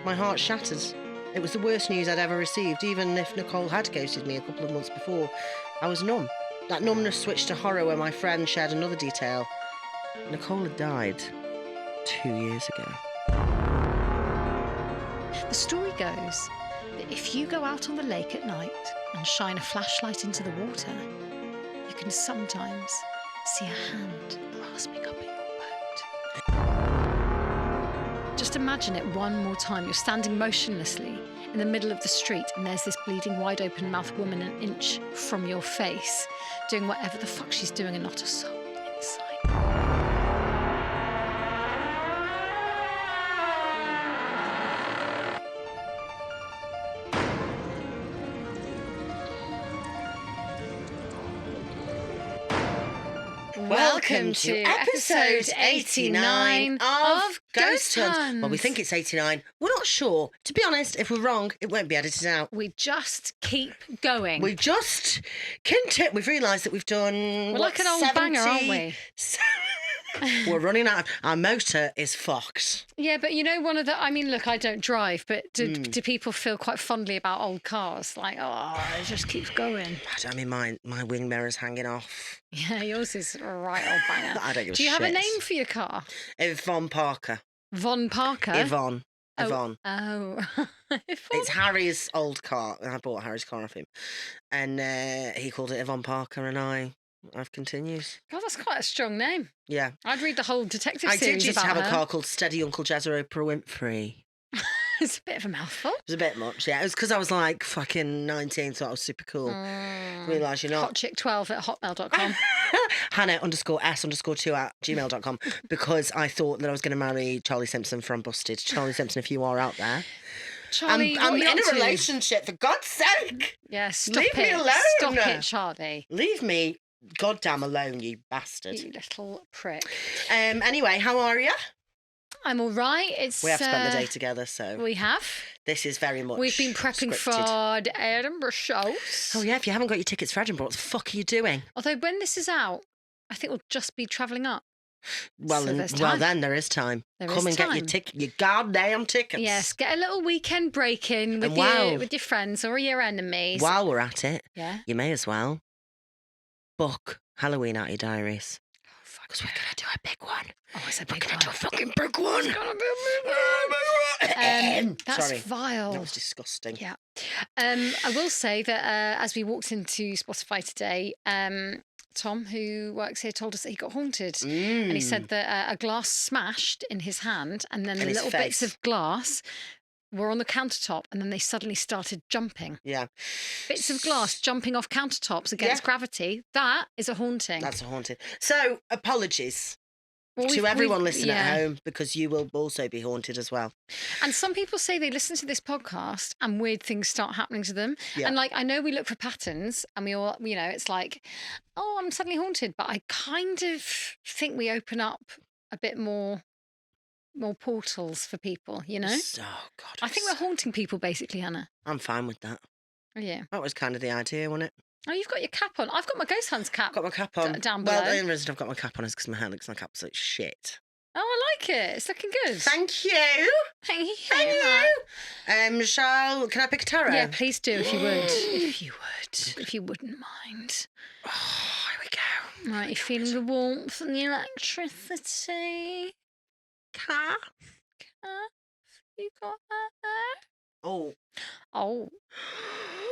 My heart shattered. It was the worst news I'd ever received. Even if Nicole had ghosted me a couple of months before, I was numb. That numbness switched to horror when my friend shared another detail. Nicole had died 2 years ago. The story goes that if you go out on the lake at night and shine a flashlight into the water, you can sometimes see a hand grasping up at your boat. Just imagine it one more time. You're standing motionlessly in the middle of the street and there's this bleeding, wide-open-mouthed woman an inch from your face doing whatever the fuck she's doing and not a soul inside. Welcome to episode 89 of Ghost Huns. Well, we think it's 89. We're not sure. To be honest, if we're wrong, it won't be edited out. We just keep going. We just continue. We've realised that we've done. We're like an old 70... banger, aren't we? We're running out. Our motor is fucked. Yeah, but you know, look, I don't drive, but do people feel quite fondly about old cars? Like, oh, it just keeps going. I mean, my wing mirror's hanging off. Yeah, yours is a right old banger. I don't give a shit. Do you have a name for your car? Yvonne Parker. Von Parker? Yvonne. Yvonne. Oh. It's Harry's old car. I bought Harry's car off him. And he called it Yvonne Parker and I've continued. God, that's quite a strong name. Yeah. I'd read the whole detective series I did used to about have her. a car called Steady Uncle Jezero Oprah Winfrey. It's a bit of a mouthful. It was a bit much, yeah. It was because I was like fucking 19, so I was super cool. Realise you're not. Hotchick12 at hotmail.com. Hannah_s_2@gmail.com because I thought that I was going to marry Charlie Simpson from Busted. Charlie Simpson, if you are out there. Charlie, I'm what are you in up a to? relationship, for God's sake. Yeah, stop Leave it. me alone. Stop it, Charlie. Leave me goddamn alone, you bastard. You little prick. Anyway, how are you? I'm all right. We have spent the day together, so we have. This is very much. We've been prepping scripted. for the Edinburgh shows. Oh yeah, if you haven't got your tickets for Edinburgh, what the fuck are you doing? Although when this is out, I think we'll just be travelling up. Well, So there's time. then there is time. There Come is and time. get your goddamn tickets. Yes, get a little weekend break in with And with your friends or your enemies. While we're at it, Yeah. you may as well book Halloween out your diaries. Oh, fuck. Because we're going to do a big one. Oh, it's a We're big going one. to do a fucking big one. It's gonna be a big one. That's Sorry. vile. That was disgusting. Yeah. I will say that as we walked into Spotify today, Tom, who works here, told us that he got haunted. And he said that a glass smashed in his hand and then In the his little face. bits of glass were on the countertop and then they suddenly started jumping. Yeah. Bits of glass jumping off countertops against gravity. That is a haunting. That's a haunted. So, apologies Well, to everyone listening yeah. at home because you will also be haunted as well. And some people say they listen to this podcast and weird things start happening to them. Yeah. And like, I know we look for patterns and we all, you know, it's like, oh, I'm suddenly haunted. But I kind of think we open up a bit more portals for people, you know? Oh, God. I think we're haunting people basically, Hannah. I'm fine with that. Oh, yeah. That was kind of the idea, wasn't it? Oh, you've got your cap on. I've got my Ghost Hunts cap. I've got my cap on. Down Well, below. the only reason I've got my cap on is because my hair looks like absolute shit. Oh, I like it. It's looking good. Thank you. Thank you. Thank you. Can I pick a tarot? Yeah, please do if you would. If you would. If you wouldn't mind. Oh, here we go. Right, you're feeling the warmth and the electricity. Car. You got that there? Oh. Oh.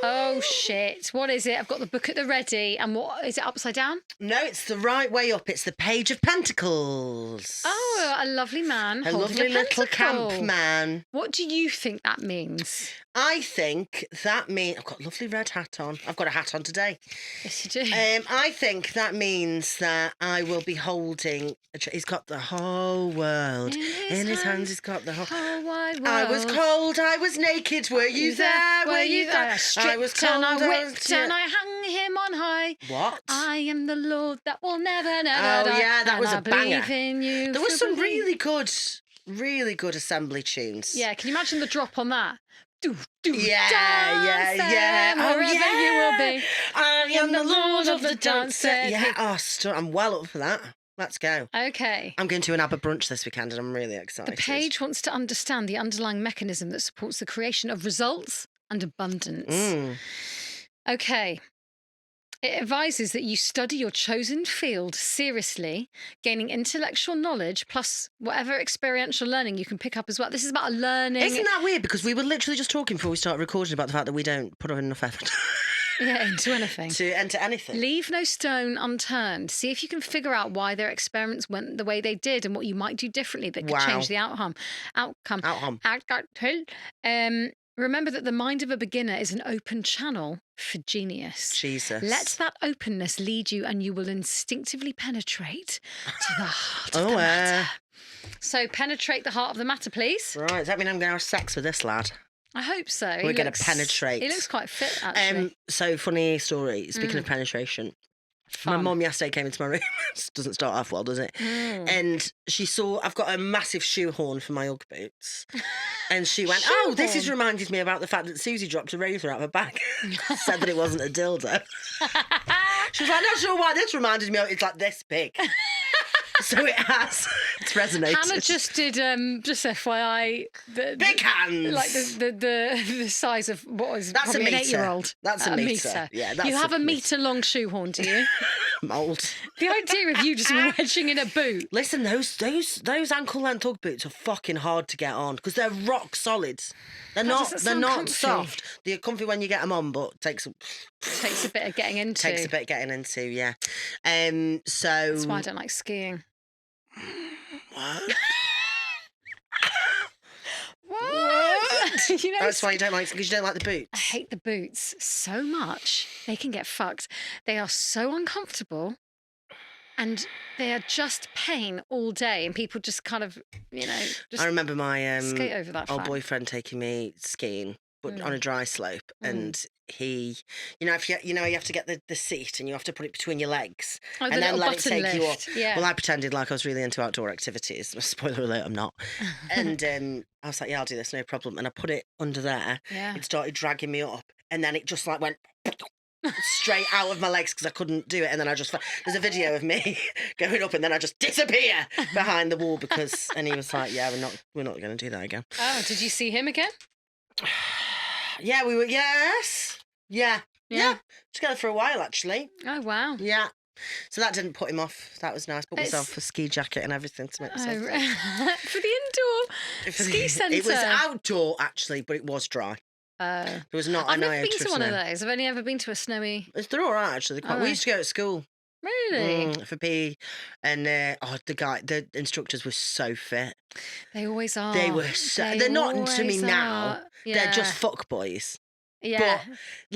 Oh, shit. What is it? I've got the book at the ready. And what is it, upside down? No, it's the right way up. It's the Page of Pentacles. Oh, a lovely man. A holding lovely a little pentacle. camp man. What do you think that means? I think that means... I've got a lovely red hat on. I've got a hat on today. Yes, you do. I think that means that I will be holding... He's got the whole world. In his hands, he's got the whole... wide world. I was cold, I was naked. Were you there? Were you there? I stripped I was cold, and I I whipped was... and I hung him on high. What? I am the Lord that will never Oh, die. yeah, that and was I a banger. believe in you. There was for some believe- really good assembly tunes. Yeah, can you imagine the drop on that? Do, Yeah. Wherever you will be. I am the Lord of the dance. dancer. Yeah, I'm well up for that. Let's go. Okay. I'm going to an ABBA brunch this weekend and I'm really excited. The page wants to understand the underlying mechanism that supports the creation of results and abundance. Okay. It advises that you study your chosen field seriously, gaining intellectual knowledge plus whatever experiential learning you can pick up as well. This is about learning. Isn't that weird? Because we were literally just talking before we started recording about the fact that we don't put in enough effort. Yeah, into anything. To enter anything. Leave no stone unturned. See if you can figure out why their experiments went the way they did and what you might do differently that could change the outcome. Remember that the mind of a beginner is an open channel for genius. Jesus. Let that openness lead you and you will instinctively penetrate to the heart of the matter. So penetrate the heart of the matter, please. Right, does that mean I'm going to have sex with this lad? I hope so. We're going to penetrate. He looks quite fit, actually. So, funny story. Speaking of penetration. My mum yesterday came into my room. Doesn't start off well, does it? And she saw I've got a massive shoehorn for my Ugg boots. And she went, oh, this has reminded me about the fact that Susie dropped a razor out of her bag. Said that it wasn't a dildo. She was like, not sure why this reminded me of it's like this big. So it has. It's resonated. Hannah just did, just FYI, big hands. Like the size of what is probably an 8-year-old. That's a metre. Yeah, that's you have a metre-long shoehorn, do you? Mould. The idea of you just wedging in a boot. Listen, those ankle-length Ugg boots are fucking hard to get on because they're rock solid. They're not comfy. soft. They're comfy when you get them on, but takes a bit of getting into. Takes a bit of getting into, yeah. So that's why I don't like skiing. What? What? You know, that's why you don't like, because you don't like the boots. I hate the boots so much. They can get fucked. They are so uncomfortable. And they are just pain all day, and people just kind of, just I remember my skate over that old fact. boyfriend taking me skiing, but on a dry slope, and he, if you have to get the seat and you have to put it between your legs, and then let it take you up. Yeah. Well, I pretended like I was really into outdoor activities. Spoiler alert, I'm not. And I was like, yeah, I'll do this, no problem. And I put it under there. Yeah. It started dragging me up, and then it just like went straight out of my legs because I couldn't do it, and then there's a video of me going up and then I just disappear behind the wall and he was like, yeah, we're not going to do that again. Oh, did you see him again? Yeah, we were. Yes, yeah. Together for a while actually. Oh wow. Yeah. So that didn't put him off. That was nice. Put myself a ski jacket and everything to make myself for the indoor ski centre. It was outdoor actually, but it was dry. There was not. I've never been to one of those. I've only ever been to a snowy. They're all right actually. We used to go at school. Really? For PE, and the instructors were so fit. They always are. They were. They're not to me now. Yeah. They're just fuck boys. Yeah. But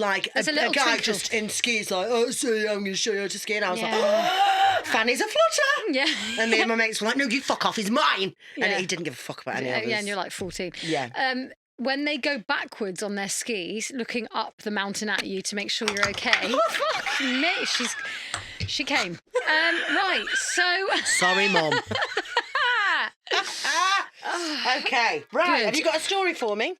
like a guy just in skis, like, oh, see, I'm going to show you how to ski, and I was like, oh, Fanny's a flutter. Yeah. And me and my mates were like, no, you fuck off, he's mine. Yeah. And he didn't give a fuck about any of us. Yeah, and you're like 14. Yeah. When they go backwards on their skis, looking up the mountain at you to make sure you're okay. Oh, fuck me. She came. Right, so... Sorry, Mum. Okay, right. Good. Have you got a story for me?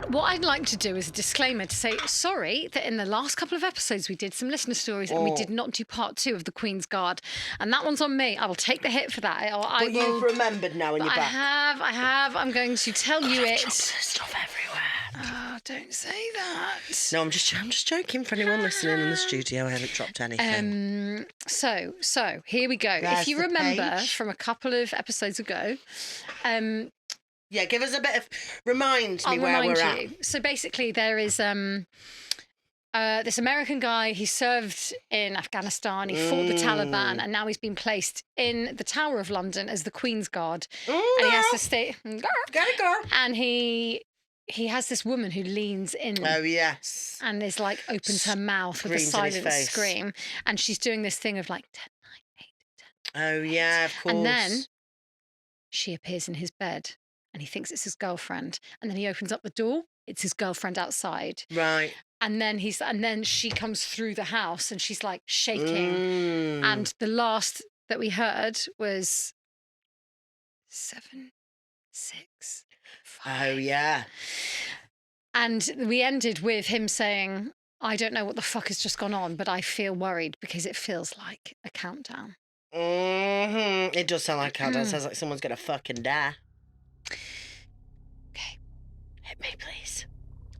What I'd like to do is a disclaimer to say sorry that in the last couple of episodes we did some listener stories and we did not do part 2 of the Queen's Guard, and that one's on me. I will take the hit for that. But you've remembered now and you're back. I have. I'm going to tell you it. Stuff everywhere. Oh, don't say that. No, I'm just joking for anyone listening in the studio. I haven't dropped anything. So here we go. There's if you the remember page. from a couple of episodes ago, yeah, give us a bit of... Remind me where we're at. So basically there is this American guy, he served in Afghanistan, he fought the Taliban, and now he's been placed in the Tower of London as the Queen's Guard. And he has to stay... Go. And he has this woman who leans in. Oh, yes. And is like, opens her mouth with a silent scream. And she's doing this thing of like, 10, 9, 8, 10. Oh, yeah, of course. And then she appears in his bed. And he thinks it's his girlfriend. And then he opens up the door. It's his girlfriend outside. Right. And then she comes through the house and she's like shaking. And the last that we heard was 7, 6, 5. Oh, yeah. And we ended with him saying, I don't know what the fuck has just gone on, but I feel worried because it feels like a countdown. It does sound like a countdown. It sounds like someone's going to fucking die. Okay. Hit me, please.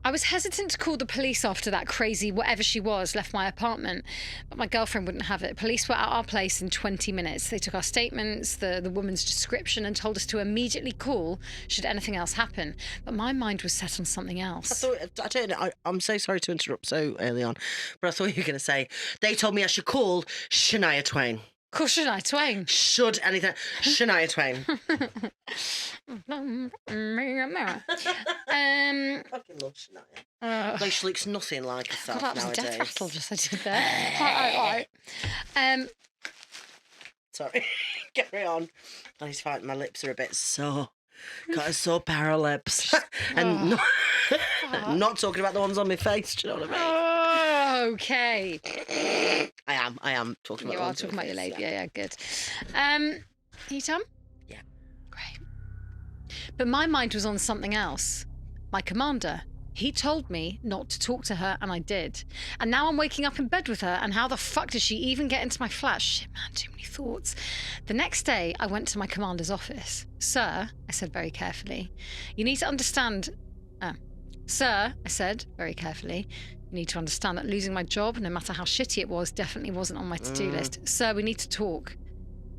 I was hesitant to call the police after that crazy whatever she was left my apartment, but my girlfriend wouldn't have it. Police were at our place in 20 minutes. They took our statements, the woman's description, and told us to immediately call should anything else happen. But my mind was set on something else. I'm so sorry to interrupt so early on, but I thought you were going to say, they told me I should call Shania Twain. Call Shania Twain. Should anything. Shania Twain. Fucking love Shania. Though she looks nothing like herself God, that was nowadays. a death rattle just I did there. Sorry. Carry on. I just find my lips are a bit sore. Got a sore pair of lips. And not talking about the ones on my face, do you know what I mean? Okay. I am talking about You the are ones talking on my about your face, lady. Yeah, good. You done? Yeah. Great. But my mind was on something else. My commander. He told me not to talk to her, and I did. And now I'm waking up in bed with her, and how the fuck did she even get into my flat? Shit, man, too many thoughts. The next day, I went to my commander's office. Sir, I said very carefully, you need to understand... Sir, I said very carefully, you need to understand that losing my job, no matter how shitty it was, definitely wasn't on my to-do list. Sir, we need to talk.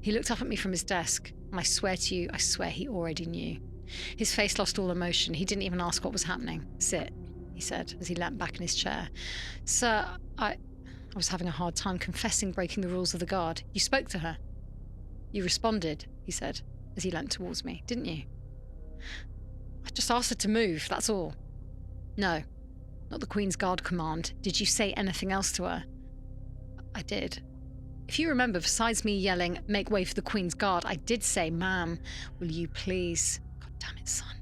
He looked up at me from his desk, and I swear to you, I swear he already knew. His face lost all emotion. He didn't even ask what was happening. Sit, he said, as he leant back in his chair. Sir, I was having a hard time confessing breaking the rules of the guard. You spoke to her. You responded, he said, as he leant towards me, didn't you? I just asked her to move, that's all. No, not the Queen's Guard command. Did you say anything else to her? I did. If you remember, besides me yelling, make way for the Queen's Guard, I did say, ma'am, will you please... God damn it, son.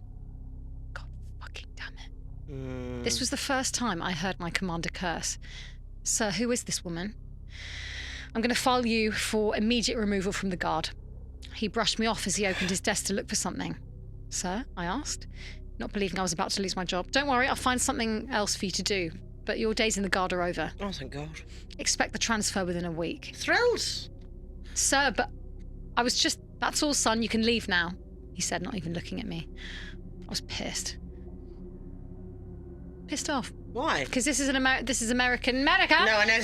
God fucking damn it. This was the first time I heard my commander curse. Sir, who is this woman? I'm going to file you for immediate removal from the guard. He brushed me off as he opened his desk to look for something. Sir, I asked, not believing I was about to lose my job. Don't worry, I'll find something else for you to do. But your days in the guard are over. Oh, thank God. Expect the transfer within a week. Thrilled. Sir, but I was just... That's all, son. You can leave now, he said, not even looking at me. I was pissed. Pissed off. Why? Because this is America. No, I know.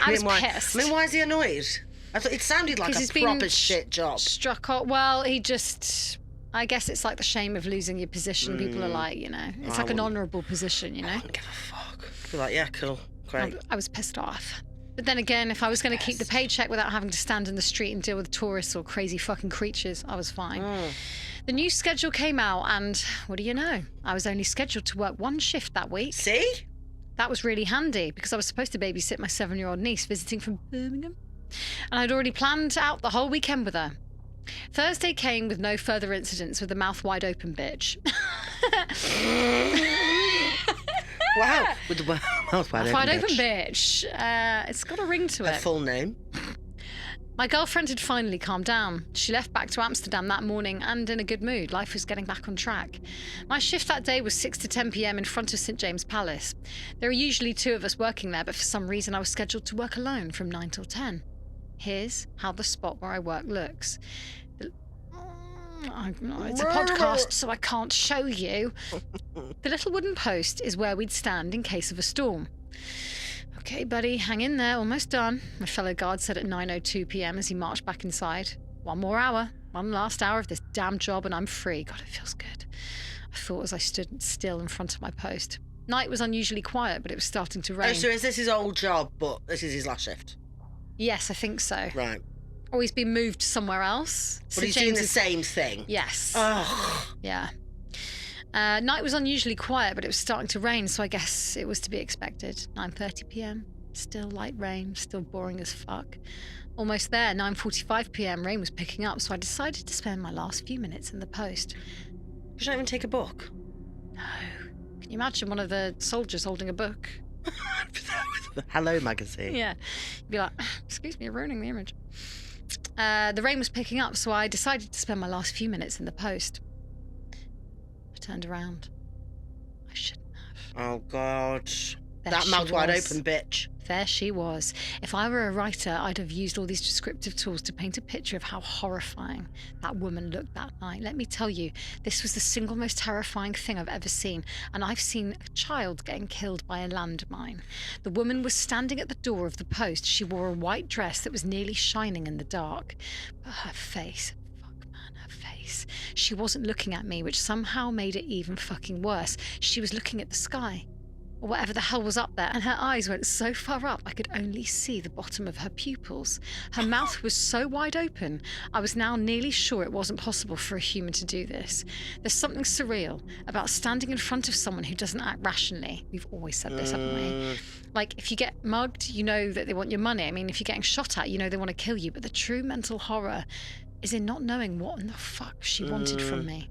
I was why? pissed. I mean, why is he annoyed? I thought it sounded like a proper shit job. Struck off. Well, he just... I guess it's like the shame of losing your position. People are like, you know, it's like an honourable position, you know? I don't give a fuck. Be like, yeah, cool, great. I was pissed off. But then again, if I was going to keep the paycheck without having to stand in the street and deal with tourists or crazy fucking creatures, I was fine. The new schedule came out and, what do you know? I was only scheduled to work one shift that week. See? That was really handy because I was supposed to babysit my 7-year-old niece visiting from Birmingham. And I'd already planned out the whole weekend with her. Thursday came with no further incidents with the mouth wide open bitch. Wow, with the mouth wide open bitch. It's got a ring to it. Her full name. My girlfriend had finally calmed down. She left back to Amsterdam that morning and in a good mood. Life was getting back on track. My shift that day was 6 to 10 p.m. in front of St. James Palace. There are usually 2 of us working there, but for some reason I was scheduled to work alone from 9 till 10. Here's how the spot where I work looks. It's a podcast, so I can't show you. The little wooden post is where we'd stand in case of a storm. Okay, buddy, hang in there, almost done, my fellow guard said at 9:02 p.m. as he marched back inside. One more hour, one last hour of this damn job and I'm free. God, it feels good. I thought as I stood still in front of my post. Night was unusually quiet, but it was starting to rain. Oh, so is this his old job, but this is his last shift? Yes, I think so. Right. Or he's been moved somewhere else. But he's doing the same thing? Yes. Oh. Yeah. Night was unusually quiet, but it was starting to rain, so I guess it was to be expected. 9:30 p.m. Still light rain, still boring as fuck. Almost there, 9:45 p.m. Rain was picking up, so I decided to spend my last few minutes in the post. Could you not even take a book? No. Can you imagine one of the soldiers holding a book? Hello magazine. Yeah. You'd be like, excuse me, you're ruining the image. The rain was picking up, so I decided to spend my last few minutes in the post. I turned around. I shouldn't have. Oh, God. That mouth wide open bitch. There she was. If I were a writer, I'd have used all these descriptive tools to paint a picture of how horrifying that woman looked that night. Let me tell you, this was the single most terrifying thing I've ever seen, and I've seen a child getting killed by a landmine. The woman was standing at the door of the post. She wore a white dress that was nearly shining in the dark. But her face... she wasn't looking at me, which somehow made it even fucking worse. She was looking at the sky, or whatever the hell was up there, and her eyes went so far up I could only see the bottom of her pupils. Her mouth was so wide open, I was now nearly sure it wasn't possible for a human to do this. There's something surreal about standing in front of someone who doesn't act rationally. We've always said this, haven't we? Like, if you get mugged, you know that they want your money. I mean, if you're getting shot at, you know they want to kill you. But the true mental horror is in not knowing what in the fuck she wanted from me.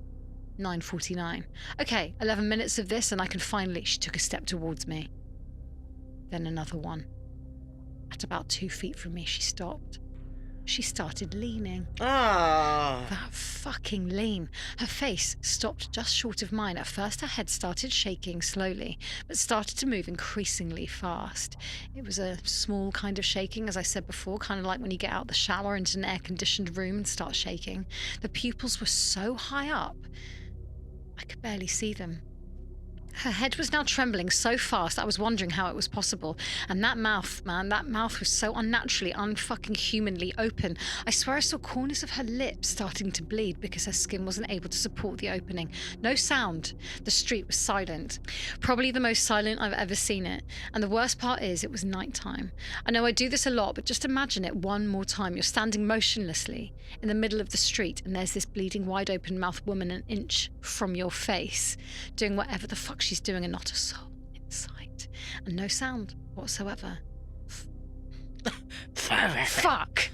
9:49. Okay, 11 minutes of this and I can finally... She took a step towards me. Then another one. At about 2 feet from me, she stopped. She started leaning. Ah. That fucking lean. Her face stopped just short of mine. At first, her head started shaking slowly, but started to move increasingly fast. It was a small kind of shaking, as I said before, kind of like when you get out the shower into an air-conditioned room and start shaking. The pupils were so high up, I could barely see them. Her head was now trembling so fast I was wondering how it was possible. And that mouth, man, that mouth was so unnaturally, unfucking humanly open. I swear I saw corners of her lips starting to bleed because her skin wasn't able to support the opening. No sound. The street was silent. Probably the most silent I've ever seen it. And the worst part is it was nighttime. I know I do this a lot, but just imagine it one more time. You're standing motionlessly in the middle of the street and there's this bleeding wide open mouth woman an inch from your face, doing whatever the fuck she's doing and not a soul in sight. And no sound whatsoever. Fuck.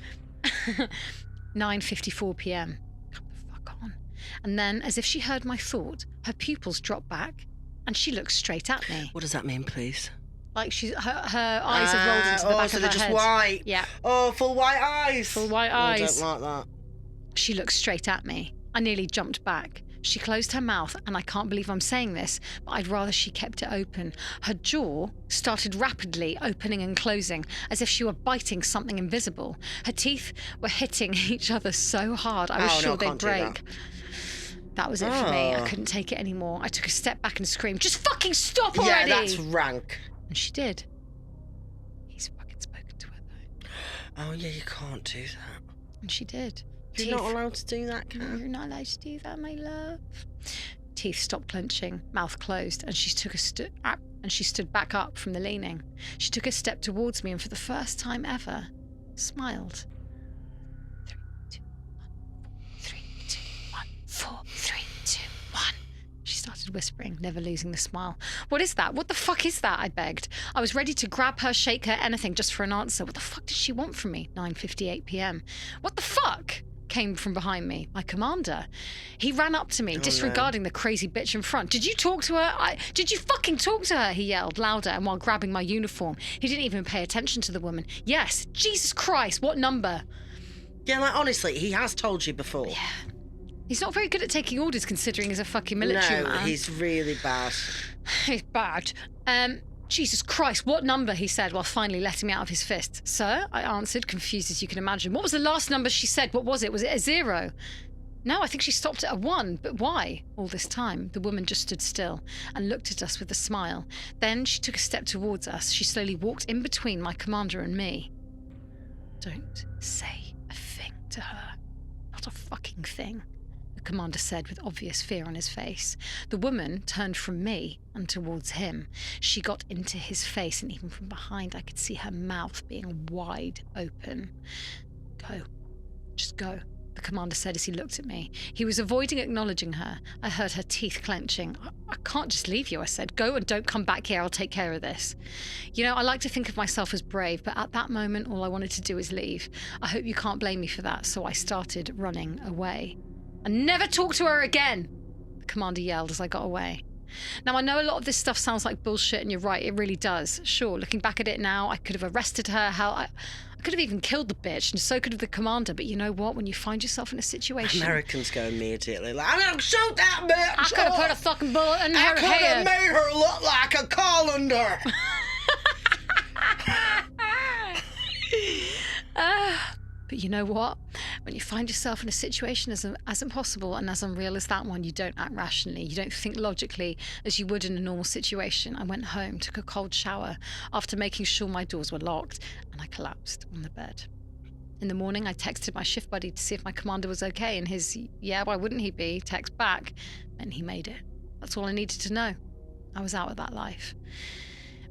9:54 p.m. Come the fuck on. And then, as if she heard my thought, her pupils dropped back and she looked straight at me. What does that mean, please? Like her eyes have rolled into the back so of her they're just head. white. Yeah. Oh, full white eyes. Full white eyes. I don't like that. She looked straight at me. I nearly jumped back. She closed her mouth, and I can't believe I'm saying this, but I'd rather she kept it open. Her jaw started rapidly opening and closing, as if she were biting something invisible. Her teeth were hitting each other so hard, I was sure they'd break. That was it for me. I couldn't take it anymore. I took a step back and screamed, "Just fucking stop already!" Yeah, that's rank. And she did. He's fucking spoken to her, though. Oh, yeah, you can't do that. And she did. You're not allowed to do that, No, Kat. you're not allowed to do that, my love. Teeth stopped clenching, mouth closed, and she stood back up from the leaning. She took a step towards me and for the first time ever, smiled. 3, 2, 1, 3, 2, 1, 4, 3, 2, 1. She started whispering, never losing the smile. What is that? What the fuck is that? I begged. I was ready to grab her, shake her, anything just for an answer. What the fuck did she want from me? 9:58 p.m. What the fuck? Came from behind me, my commander. He ran up to me, disregarding the crazy bitch in front. Did you talk to her? Did you fucking talk to her? He yelled louder, and while grabbing my uniform. He didn't even pay attention to the woman. Yes, Jesus Christ, what number? Yeah, like, honestly, he has told you before. Yeah. He's not very good at taking orders considering he's a fucking military man. No, he's really bad. He's bad. Jesus Christ, what number? He said while finally letting me out of his fist. Sir, I answered, confused as you can imagine. What was the last number she said? What was it? Was it a 0? No, I think she stopped at a 1. But why? All this time, the woman just stood still and looked at us with a smile. Then she took a step towards us. She slowly walked in between my commander and me. Don't say a thing to her. Not a fucking thing, the commander said with obvious fear on his face. The woman turned from me and towards him. She got into his face, and even from behind I could see her mouth being wide open. Go. Just go, the commander said as he looked at me. He was avoiding acknowledging her. I heard her teeth clenching. I can't just leave you, I said. Go and don't come back here. I'll take care of this. You know, I like to think of myself as brave, but at that moment all I wanted to do was leave. I hope you can't blame me for that, so I started running away. And never talk to her again, the commander yelled as I got away. Now, I know a lot of this stuff sounds like bullshit, and you're right, it really does. Sure, looking back at it now, I could have arrested her, hell, I could have even killed the bitch, and so could have the commander, but you know what? When you find yourself in a situation... Americans go immediately like, I'm gonna shoot that bitch! I could have put a fucking bullet in her I could have head. made her look like a colander! But you know what? When you find yourself in a situation as impossible and as unreal as that one, you don't act rationally. You don't think logically as you would in a normal situation. I went home, took a cold shower after making sure my doors were locked, and I collapsed on the bed. In the morning, I texted my shift buddy to see if my commander was okay, and his, yeah, why wouldn't he be, text back, and he made it. That's all I needed to know. I was out of that life.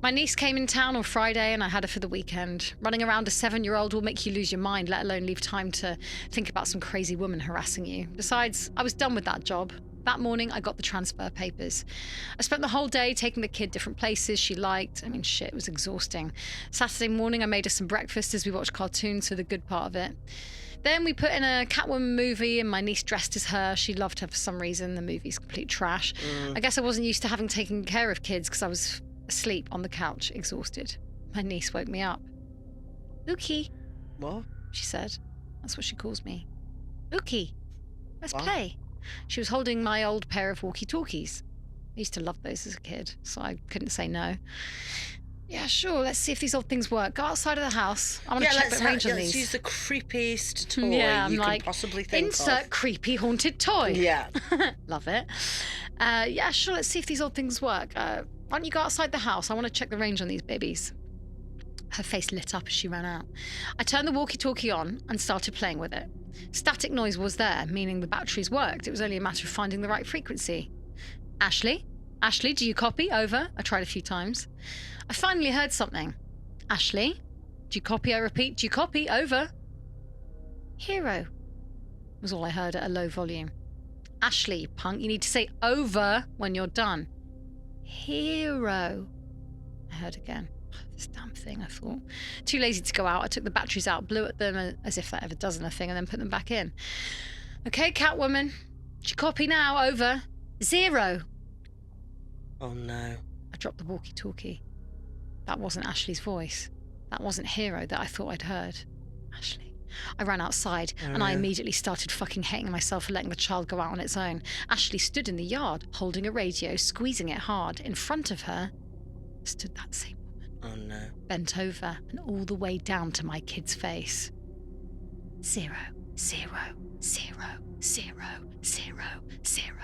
My niece came in town on Friday and I had her for the weekend. Running around a 7-year-old will make you lose your mind, let alone leave time to think about some crazy woman harassing you. Besides, I was done with that job. That morning, I got the transfer papers. I spent the whole day taking the kid different places she liked. I mean, shit, it was exhausting. Saturday morning, I made her some breakfast as we watched cartoons for the good part of it. Then we put in a Catwoman movie and my niece dressed as her. She loved her for some reason. The movie's complete trash. I guess I wasn't used to having taken care of kids because I was asleep on the couch, exhausted. My niece woke me up. Ookie, What? she said. That's what she calls me. Ookie, let's What? play. She was holding my old pair of walkie-talkies. I used to love those as a kid, so I couldn't say no. Yeah, sure, let's see if these old things work. Go outside of the house. I want to check the range on let's these. use the creepiest toy I'm you like, can possibly think insert of. creepy haunted toy. Yeah. Love it. Yeah, sure, let's see if these old things work. Why don't you go outside the house? I want to check the range on these babies. Her face lit up as she ran out. I turned the walkie-talkie on and started playing with it. Static noise was there, meaning the batteries worked. It was only a matter of finding the right frequency. Ashley? Ashley, do you copy? Over. I tried a few times. I finally heard something. Ashley? Do you copy? I repeat, do you copy? Over. Hero, was all I heard at a low volume. Ashley, punk, you need to say over when you're done. Hero, I heard again. This damn thing, I thought. Too lazy to go out. I took the batteries out, blew at them as if that ever does anything, and then put them back in. Okay, Catwoman. Do you copy now? Over. 0. Oh no. I dropped the walkie-talkie. That wasn't Ashley's voice. That wasn't Hero that I thought I'd heard. Ashley. I ran outside, and I immediately started fucking hating myself for letting the child go out on its own. Ashley stood in the yard, holding a radio, squeezing it hard. In front of her stood that same woman. Oh no. Bent over and all the way down to my kid's face. 0, 0, 0, 0, 0, 0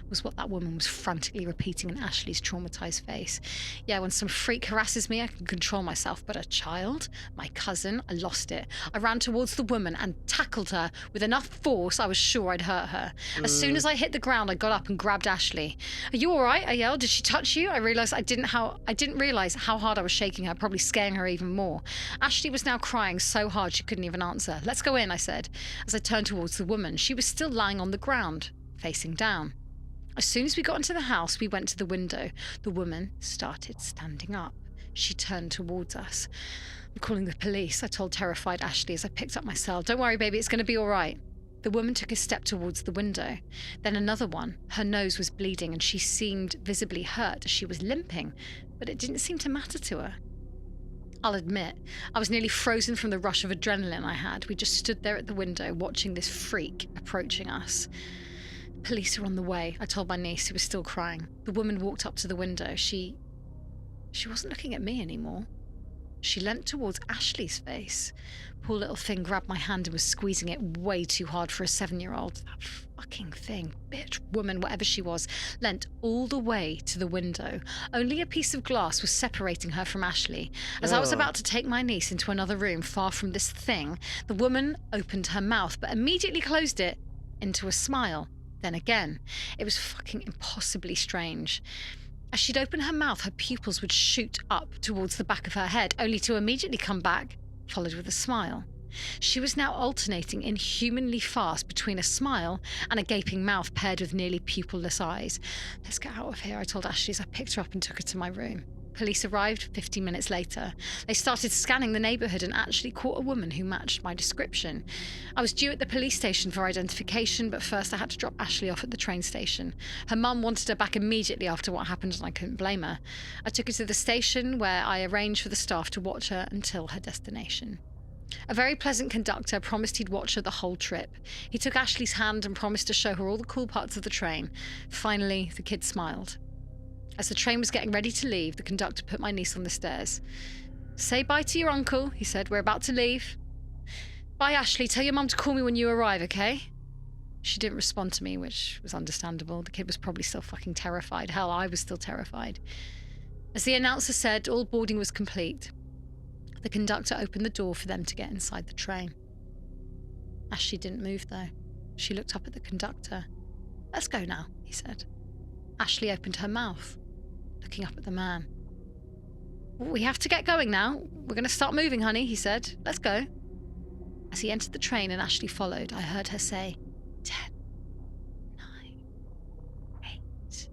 was what that woman was frantically repeating in Ashley's traumatized face. Yeah, when some freak harasses me, I can control myself, but a child, my cousin, I lost it. I ran towards the woman and tackled her with enough force I was sure I'd hurt her. As soon as I hit the ground, I got up and grabbed Ashley. Are you all right? I yelled. Did she touch you? I didn't realize how hard I was shaking her, probably scaring her even more. Ashley was now crying so hard she couldn't even answer. Let's go in, I said, as I turned towards the woman. She was still lying on the ground, facing down. As soon as we got into the house, we went to the window. The woman started standing up. She turned towards us. I'm calling the police, I told terrified Ashley as I picked up my cell. Don't worry, baby, it's going to be all right. The woman took a step towards the window. Then another one. Her nose was bleeding and she seemed visibly hurt as she was limping, but it didn't seem to matter to her. I'll admit, I was nearly frozen from the rush of adrenaline I had. We just stood there at the window watching this freak approaching us. Police are on the way, I told my niece, who was still crying. The woman walked up to the window. She wasn't looking at me anymore. She leant towards Ashley's face. Poor little thing grabbed my hand and was squeezing it way too hard for a 7-year-old. That fucking thing, bitch, woman, whatever she was, leant all the way to the window. Only a piece of glass was separating her from Ashley. As I was about to take my niece into another room far from this thing, the woman opened her mouth but immediately closed it into a smile. Then again, it was fucking impossibly strange. As she'd open her mouth, her pupils would shoot up towards the back of her head, only to immediately come back, followed with a smile. She was now alternating inhumanly fast between a smile and a gaping mouth paired with nearly pupilless eyes. Let's get out of here, I told Ashley as I picked her up and took her to my room. Police arrived 15 minutes later. They started scanning the neighbourhood and actually caught a woman who matched my description. I was due at the police station for identification, but first I had to drop Ashley off at the train station. Her mum wanted her back immediately after what happened, and I couldn't blame her. I took her to the station, where I arranged for the staff to watch her until her destination. A very pleasant conductor promised he'd watch her the whole trip. He took Ashley's hand and promised to show her all the cool parts of the train. Finally, the kid smiled. As the train was getting ready to leave, the conductor put my niece on the stairs. Say bye to your uncle, he said. We're about to leave. Bye, Ashley. Tell your mum to call me when you arrive, okay? She didn't respond to me, which was understandable. The kid was probably still fucking terrified. Hell, I was still terrified. As the announcer said, all boarding was complete. The conductor opened the door for them to get inside the train. Ashley didn't move, though. She looked up at the conductor. Let's go now, he said. Ashley opened her mouth, looking up at the man. We have to get going now. We're going to start moving, honey, he said. Let's go. As he entered the train and Ashley followed, I heard her say, 10, 9, 8.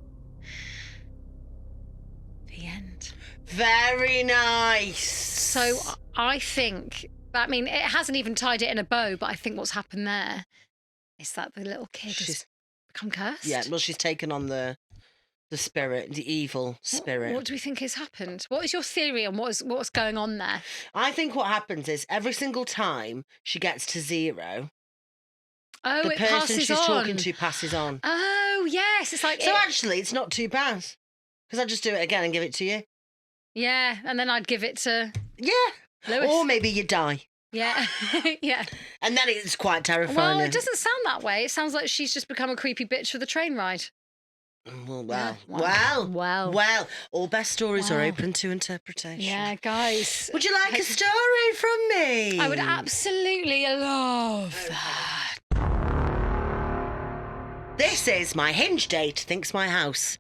The end. Very nice. So I think, I mean, it hasn't even tied it in a bow, but I think what's happened there is that the little kid has become cursed. Yeah, well, she's taken on the spirit, the evil spirit. What do we think has happened? What is your theory on what's going on there? I think what happens is every single time she gets to 0, the person passes she's on. talking to passes on. Oh, yes. It's like... So actually, it's not too bad. Because I'd just do it again and give it to you. Yeah, and then I'd give it to... Yeah. Lewis. Or maybe you die. Yeah, yeah. And then it's quite terrifying. Well, it doesn't sound that way. It sounds like she's just become a creepy bitch for the train ride. Well, all best stories are open to interpretation. Yeah, guys. Would you like a story from me? I would absolutely love that. This is my Hinge date thinks my house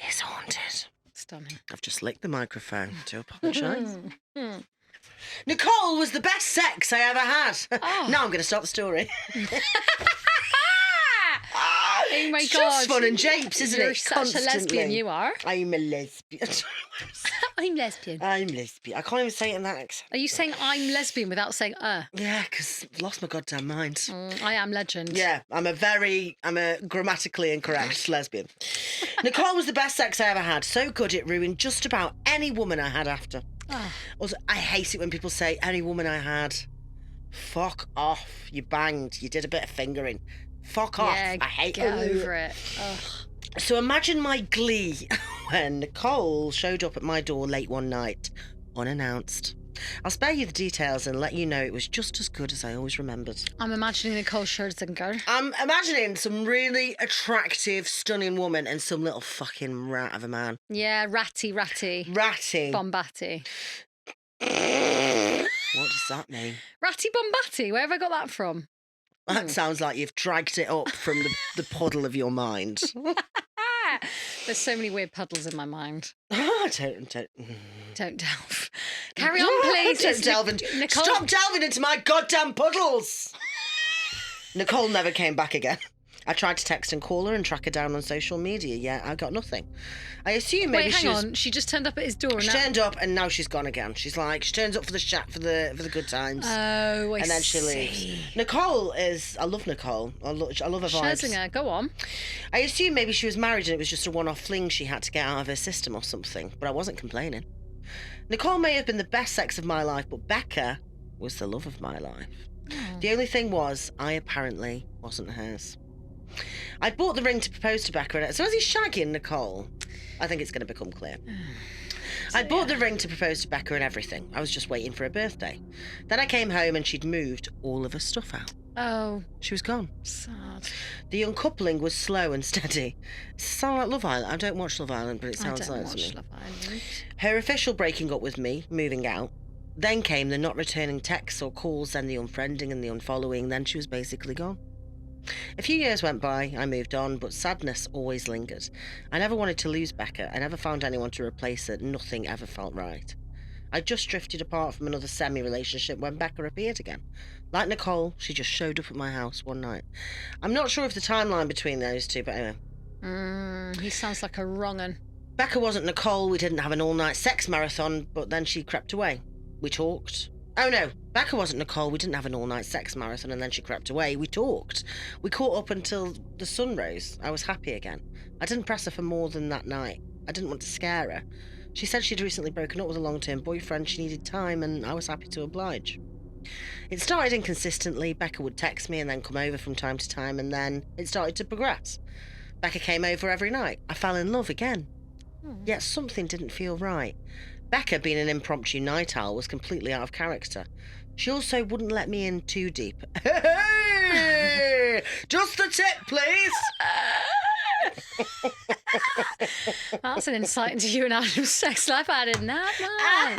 is haunted. Stunning. I've just licked the microphone to apologise. Nicole was the best sex I ever had. Oh. Now I'm going to start the story. Oh my It's God. just fun and japes, isn't You're it? such Constantly. a lesbian, you are. I'm a lesbian. I'm lesbian. I'm lesbian. I can't even say it in that accent. Are you saying I'm lesbian without saying Yeah, because I've lost my goddamn mind. I am legend. Yeah, I'm a grammatically incorrect lesbian. Nicole was the best sex I ever had. So good it ruined just about any woman I had after. Oh. Also, I hate it when people say any woman I had. Fuck off. You banged. You did a bit of fingering. Fuck off. Yeah, I hate get over it. Ugh. So imagine my glee when Nicole showed up at my door late one night, unannounced. I'll spare you the details and let you know it was just as good as I always remembered. I'm imagining Nicole Scherzinger. I'm imagining some really attractive, stunning woman and some little fucking rat of a man. Yeah, ratty. Ratty. Bombatti. What does that mean? Ratty Bombatti, where have I got that from? That sounds like you've dragged it up from the puddle of your mind. There's so many weird puddles in my mind. Don't delve. Carry on, please. Don't delve Nicole... Stop delving into my goddamn puddles. Nicole never came back again. I tried to text and call her and track her down on social media. Yeah, I got nothing. I assume maybe hang on. She just turned up at his door. She turned up and now she's gone again. She's like, she turns up for the chat for the good times. Oh, I see. And then she leaves. Nicole is. I love Nicole. I love her vibes. Scherzinger, go on. I assume maybe she was married and it was just a one-off fling she had to get out of her system or something. But I wasn't complaining. Nicole may have been the best sex of my life, but Becca was the love of my life. Oh. The only thing was, I apparently wasn't hers. I'd bought the ring to propose to Becca, so as he's shagging Nicole, I think it's going to become clear. I'd bought the ring to propose to Becca and everything. I was just waiting for her birthday. Then I came home and she'd moved all of her stuff out. Oh. She was gone. Sad. The uncoupling was slow and steady. It sounds like Love Island. I don't watch Love Island, but it sounds like it to me. Love Island. Her official breaking up with me, moving out. Then came the not returning texts or calls, then the unfriending and the unfollowing. Then she was basically gone. A few years went by, I moved on, but sadness always lingered. I never wanted to lose Becca. I never found anyone to replace her. Nothing ever felt right. I just drifted apart from another semi-relationship when Becca appeared again. Like Nicole, she just showed up at my house one night. I'm not sure of the timeline between those two, but anyway. He sounds like a wrong'un. Becca wasn't Nicole. We didn't have an all-night sex marathon, but then she crept away. We talked. Oh no, Becca wasn't Nicole. We didn't have an all-night sex marathon and then she crept away. We talked. We caught up until the sun rose. I was happy again. I didn't press her for more than that night. I didn't want to scare her. She said she'd recently broken up with a long-term boyfriend. She needed time and I was happy to oblige. It started inconsistently. Becca would text me and then come over from time to time, and then it started to progress. Becca came over every night. I fell in love again. Yet something didn't feel right. Becca, being an impromptu night owl, was completely out of character. She also wouldn't let me in too deep. Hey! Just the tip, please. That's an insight into you and Adam's sex life. I didn't have mine.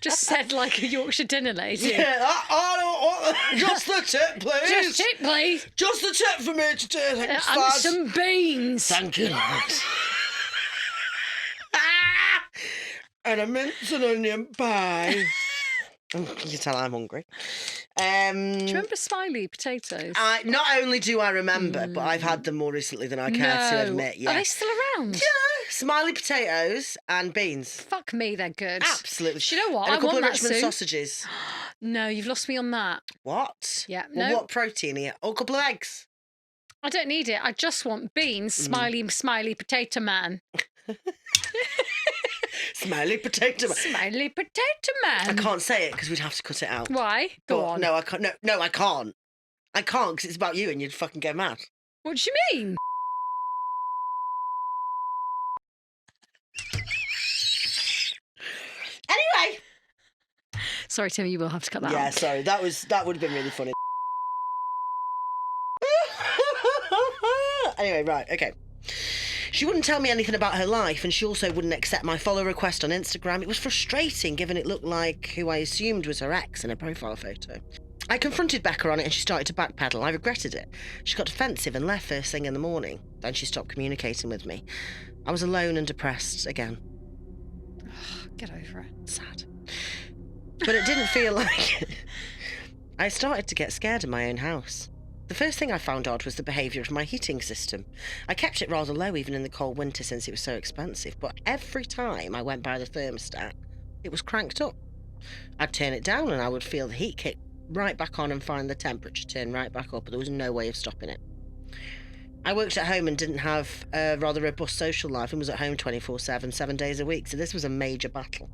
Just said like a Yorkshire dinner lady. Yeah, I don't want just the tip, please. Just tip, please. Just the tip for me today. Thanks, And lads. some beans. Thank you, lads. And a mince and onion pie. You can tell I'm hungry. Do you remember smiley potatoes? Not only do I remember, but I've had them more recently than I care to admit. Yeah. Are they still around? Yeah, smiley potatoes and beans. Fuck me, they're good. Absolutely. Do you know what? And I a couple want of that Richmond soon. sausages. No, you've lost me on that. What? Yeah, Well, no. what protein here? Oh, a couple of eggs. I don't need it. I just want beans, smiley potato man. Smiley potato man. Smiley potato man. I can't say it because we'd have to cut it out. Why? Go But on. No, I can't. No, I can't. I can't because it's about you and you'd fucking go mad. What do you mean? Anyway. Sorry, Tim, you will have to cut that Yeah, out. sorry. That would have been really funny. Anyway, right, okay. She wouldn't tell me anything about her life, and she also wouldn't accept my follow request on Instagram. It was frustrating, given it looked like who I assumed was her ex in a profile photo. I confronted Becca on it and she started to backpedal. I regretted it. She got defensive and left first thing in the morning. Then she stopped communicating with me. I was alone and depressed again. Get over it. Sad. But it didn't feel like... I started to get scared in my own house. The first thing I found odd was the behaviour of my heating system. I kept it rather low even in the cold winter since it was so expensive, but every time I went by the thermostat, it was cranked up. I'd turn it down and I would feel the heat kick right back on and find the temperature turn right back up, but there was no way of stopping it. I worked at home and didn't have a rather robust social life and was at home 24/7, 7 days a week, so this was a major battle.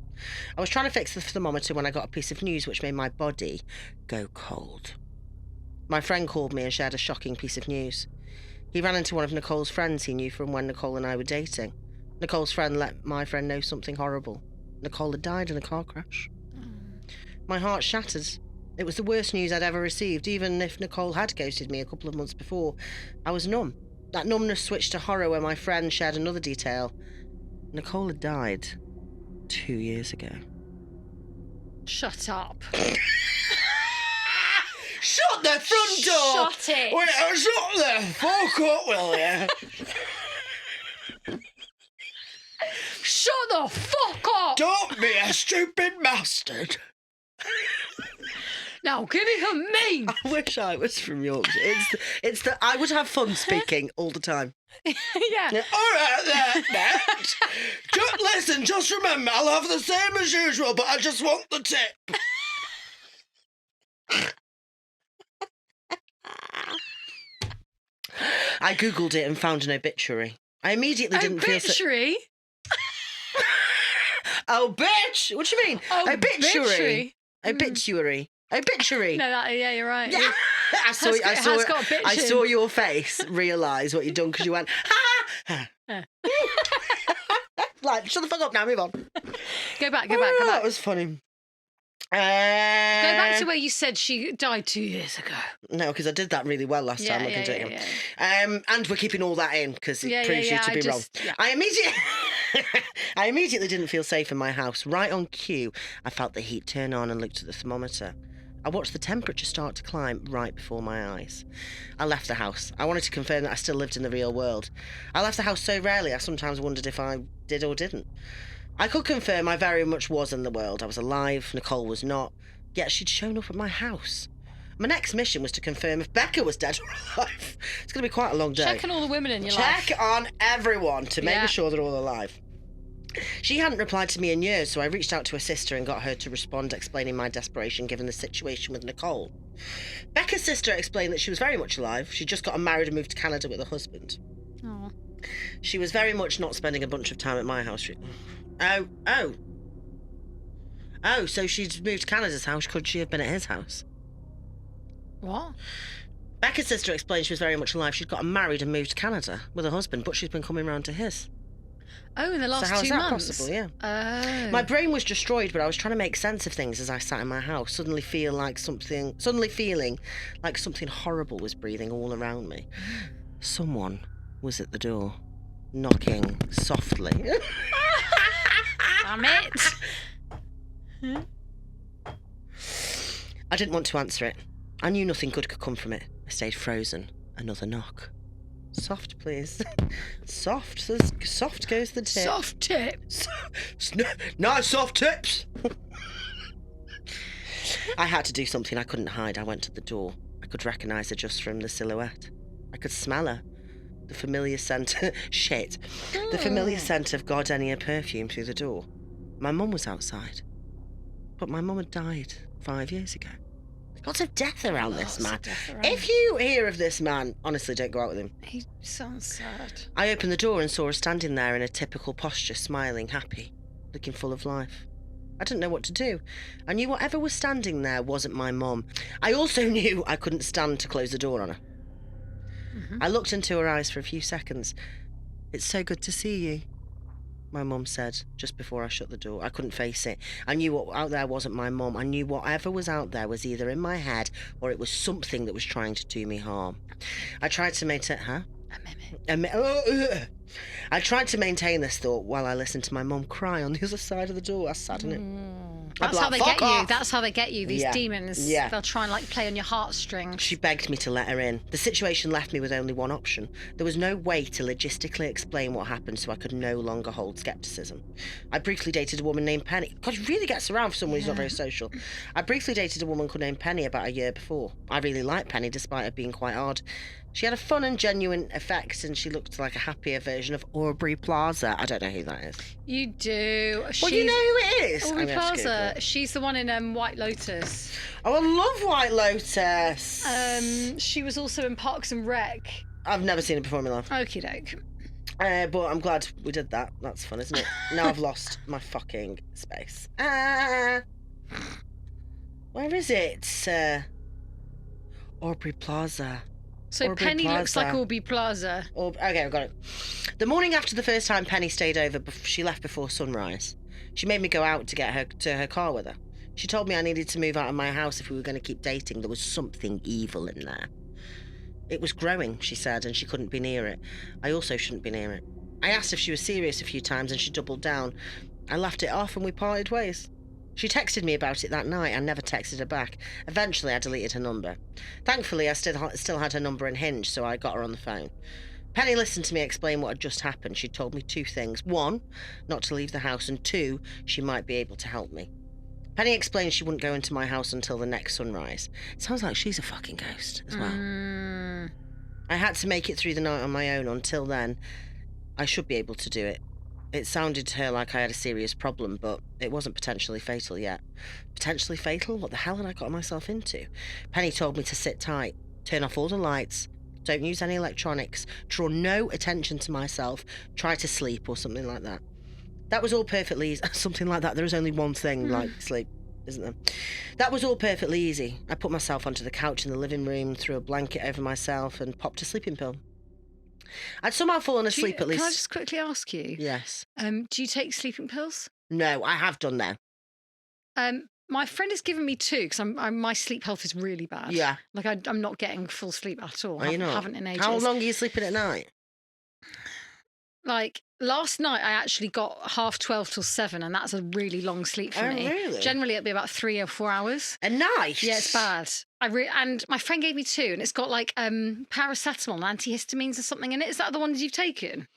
I was trying to fix the thermometer when I got a piece of news which made my body go cold. My friend called me and shared a shocking piece of news. He ran into one of Nicole's friends he knew from when Nicole and I were dating. Nicole's friend let my friend know something horrible. Nicole had died in a car crash. My heart shattered. It was the worst news I'd ever received. Even if Nicole had ghosted me a couple of months before, I was numb. That numbness switched to horror when my friend shared another detail. Nicole had died 2 years ago. Shut up. Shut the front door! Shut it. Wait, shut the fuck up, will you? Shut the fuck up. Don't be a stupid bastard. Now give me a mean. I wish I was from Yorkshire. It's the I would have fun speaking all the time. Yeah. Yeah, all right, there, Matt. Listen, just remember, I'll have the same as usual, but I just want the tip. I googled it and found an obituary. I immediately didn't feel so... Obituary? Oh, bitch! What do you mean? Obituary. Obituary. Obituary. No, yeah, you're right. Yeah. I saw got a bitch I in. saw your face realise what you'd done because you went, ha! Like, shut the fuck up now, move on. Go back. That was funny. Go back to where you said she died 2 years ago. No, because I did that really well last time. I can do it. Yeah. And we're keeping all that in because it proves you to be wrong. Yeah. I immediately didn't feel safe in my house. Right on cue, I felt the heat turn on and looked at the thermometer. I watched the temperature start to climb right before my eyes. I left the house. I wanted to confirm that I still lived in the real world. I left the house so rarely, I sometimes wondered if I did or didn't. I could confirm I very much was in the world. I was alive, Nicole was not, yet she'd shown up at my house. My next mission was to confirm if Becca was dead or alive. It's going to be quite a long day. Check on all the women in your life. Check on everyone to make sure they're all alive. She hadn't replied to me in years, so I reached out to her sister and got her to respond, explaining my desperation given the situation with Nicole. Becca's sister explained that she was very much alive. She'd just gotten married and moved to Canada with her husband. Oh. She was very much not spending a bunch of time at my house. Oh, so she'd moved to Canada's house. Could she have been at his house? What? Becca's sister explained she was very much alive. She'd gotten married and moved to Canada with her husband, but she's been coming round to his. Oh, in the last so how's 2 that months? possible? Yeah. Oh. My brain was destroyed, but I was trying to make sense of things as I sat in my house, suddenly feeling like something horrible was breathing all around me. Someone was at the door, knocking softly. Damn it. I didn't want to answer it. I knew nothing good could come from it. I stayed frozen. Another knock. Soft, please. Soft. Soft goes the tip. Soft tips. Nice soft tips. I had to do something I couldn't hide. I went to the door. I could recognise her just from the silhouette. I could smell her. The familiar scent... Shit. The familiar scent of gardenia perfume through the door. My mum was outside. But my mum had died 5 years ago. Lots of death around this man. If you hear of this man, honestly, don't go out with him. He sounds sad. I opened the door and saw her standing there in a typical posture, smiling, happy, looking full of life. I didn't know what to do. I knew whatever was standing there wasn't my mum. I also knew I couldn't stand to close the door on her. I looked into her eyes for a few seconds. It's so good to see you, my mum said just before I shut the door. I couldn't face it. I knew what out there wasn't my mum. I knew whatever was out there was either in my head or it was something that was trying to do me harm. I tried to maintain... I tried to maintain this thought while I listened to my mum cry on the other side of the door. I sat in it. That's how they get you. That's how they get you, these demons. Yeah. They'll try and play on your heartstrings. She begged me to let her in. The situation left me with only one option. There was no way to logistically explain what happened, so I could no longer hold scepticism. I briefly dated a woman named Penny. God, she really gets around for someone who's not very social. I briefly dated a woman named Penny about a year before. I really liked Penny, despite her being quite odd. She had a fun and genuine effect, and she looked like a happier version of Aubrey Plaza. I don't know who that is. You do. Well, you know who it is. Aubrey Plaza. She's the one in White Lotus. Oh, I love White Lotus. She was also in Parks and Rec. I've never seen it before in my life. Okie doke. But I'm glad we did that. That's fun, isn't it? Now I've lost my fucking space. Where is it? Aubrey Plaza. So Aubrey Penny Plaza. looks like Aubrey Plaza. Okay, I've got it. The morning after the first time Penny stayed over, she left before sunrise. She made me go out to get her to her car with her. She told me I needed to move out of my house if we were going to keep dating. There was something evil in there. It was growing, she said, and she couldn't be near it. I also shouldn't be near it. I asked if she was serious a few times, and she doubled down. I laughed it off, and we parted ways. She texted me about it that night. I never texted her back. Eventually, I deleted her number. Thankfully, I still had her number in Hinge, so I got her on the phone. Penny listened to me explain what had just happened. She told me 2 things. 1, not to leave the house, and 2, she might be able to help me. Penny explained she wouldn't go into my house until the next sunrise. It sounds like she's a fucking ghost as well. I had to make it through the night on my own. Until then, I should be able to do it. It sounded to her like I had a serious problem, but it wasn't potentially fatal yet. Potentially fatal? What the hell had I got myself into? Penny told me to sit tight, turn off all the lights, don't use any electronics, draw no attention to myself, try to sleep or something like that. That was all perfectly easy. Something like that. There is only one thing like sleep, isn't there? That was all perfectly easy. I put myself onto the couch in the living room, threw a blanket over myself and popped a sleeping pill. I'd somehow fallen asleep at least. Can I just quickly ask you? Yes. Do you take sleeping pills? No, I have done now. My friend has given me 2 because my sleep health is really bad. Yeah. Like I'm not getting full sleep at all. Are you not? Haven't in ages. How long are you sleeping at night? Like last night, I actually got 12:30 till 7, and that's a really long sleep for me. Really? Generally, it'll be about 3 or 4 hours. A night? Yeah, it's bad. And my friend gave me 2, and it's got like paracetamol and antihistamines or something in it. Is that the ones you've taken?